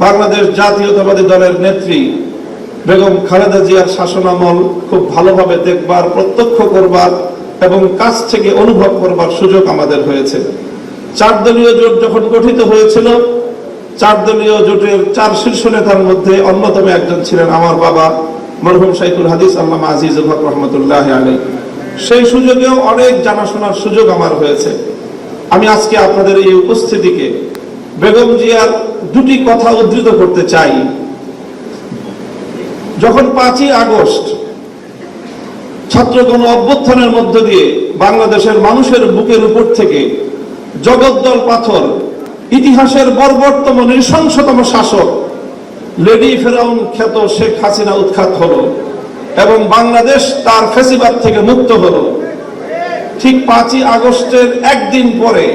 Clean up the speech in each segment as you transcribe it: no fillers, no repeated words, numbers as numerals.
বাংলাদেশ জাতীয়তাবাদী দলের নেত্রী বেগম খালেদা জিয়ার শাসনামল খুব ভালোভাবে দেখবার, প্রত্যক্ষ করবার এবং কাছ থেকে অনুভব করবার সুযোগ আমাদের হয়েছে। 4 দলীয় জোট যখন গঠিত হয়েছিল, 4 দলীয় জোটের 4 শীর্ষ নেতার মধ্যে অন্যতম একজন ছিলেন আমার বাবা মরহুম শাইখুল হাদিস আল্লামা আজিজুল হক রহমতুল্লাহ আলাইহি। সেই সুযোগেও অনেক জানাশোনার সুযোগ আমার হয়েছে। আমি আজকে আপনাদের এই উপস্থিতিকে বেগম জিয়ার 2টি কথা উদ্ধৃত করতে চাই। যখন 5ই আগস্ট ছাত্র গণ অভ্যুত্থানের মধ্য দিয়ে বাংলাদেশের মানুষের বুকের উপর থেকে জগদ্দল পাথর, ইতিহাসের বর্বরতম নৃশংসতম শাসক লেডি ফেরাউন খ্যাত শেখ হাসিনা উৎখাত হলো এবং বাংলাদেশ তার ফ্যাসিবাদ থেকে মুক্ত হলো, ঠিক 5ই আগস্টের একদিন পরে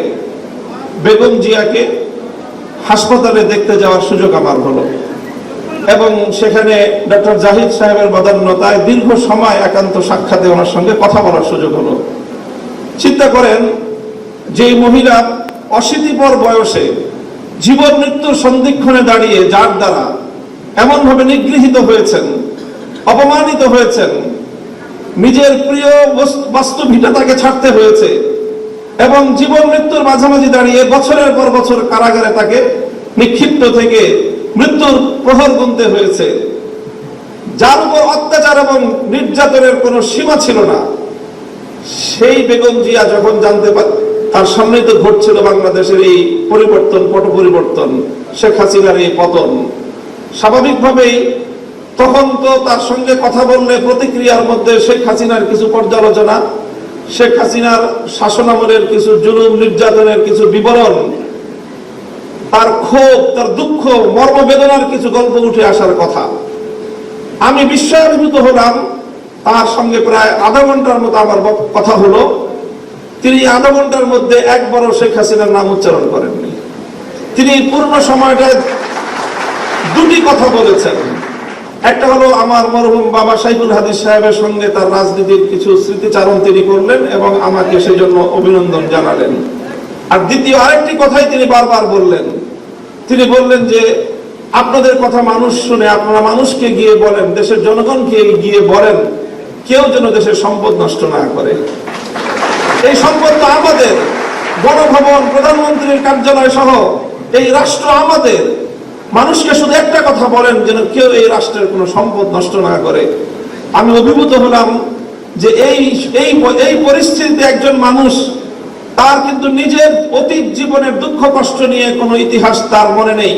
বেগম জিয়াকে হাসপাতালে দেখতে যাওয়ার সুযোগ আমার হলো এবং সেখানে ডক্টর জাহিদ সাহেবের বদান্যতায় দীর্ঘ সময় একান্ত সাক্ষাতে ওনার সঙ্গে কথা বলার সুযোগ হলো। চিন্তা করেন, যে মহিলা অশীতিপর বয়সে জীবন মৃত্যুর সন্ধিক্ষণে দাঁড়িয়ে যার দ্বারা এমনভাবে নিগৃহীত হয়েছেন, অপমানিত হয়েছেন, নিজের প্রিয় বস্তু ভিটা তাকে ছাড়তে হয়েছে এবং জীবন মৃত্যুর মাঝামাঝি দাঁড়িয়ে বছরের পর বছর কারাগারে তাকে নিক্ষিপ্ত থেকে মৃত্যুর প্রহর গুনতে হয়েছে, যার উপর অত্যাচার এবং নির্যাতনের কোনো সীমা ছিল না, সেই বেগম জিয়া যখন জানতে পারে তার সামনেই তো ঘটছিল বাংলাদেশের এই পরিবর্তন, পট পরিবর্তন, শেখ হাসিনার এই পতন, স্বাভাবিকভাবেই তখন তো তার সঙ্গে কথা বললে প্রতিক্রিয়ার মধ্যে শেখ হাসিনার কিছু পর্যালোচনা, শেখ হাসিনার শাসনামলের কিছু জুলুম নির্যাতনের কিছু বিবরণ, তার ক্ষোভ, তার দুঃখ, মর্মবেদনার কিছু গল্প উঠে আসার কথা। আমি বিস্ময়াভিভূত হলাম। তার সঙ্গে প্রায় আধা ঘন্টার মতো আমার কথা হলো। তিনি আধা ঘন্টার মধ্যে একবারও শেখ হাসিনার নাম উচ্চারণ করেননি। তিনি পূর্ণ সময়টায় 2টি কথা বলেছেন। একটা হলো আমার মরহুম বাবা শাইখুল হাদিস সাহেবের সঙ্গে তার রাজনীতির কিছু স্মৃতিচারণ তিনি করলেন এবং আমাকে সেই জন্য অভিনন্দন জানালেন। আর দ্বিতীয় আরেকটি কথাই তিনি বারবার বললেন, তিনি বললেন যে আপনাদের কথা মানুষ শুনে, আপনারা মানুষকে গিয়ে বলেন, দেশের জনগণকে গিয়ে বলেন, কেউ যেন দেশের সম্পদ নষ্ট না করে। এই সম্পদ তো আমাদের, গণভবন, প্রধানমন্ত্রীর কার্যালয় সহ এই রাষ্ট্র আমাদের। মানুষকে শুধু একটা কথা বলেন, যেন কেউ এই রাষ্ট্রের কোনো সম্পদ নষ্ট না করে। আমি অভিভূত হলাম যে এই পরিস্থিতিতে একজন মানুষ, তার কিন্তু নিজের অতীত জীবনের দুঃখ কষ্ট নিয়ে কোনো ইতিহাস তার মনে নেই,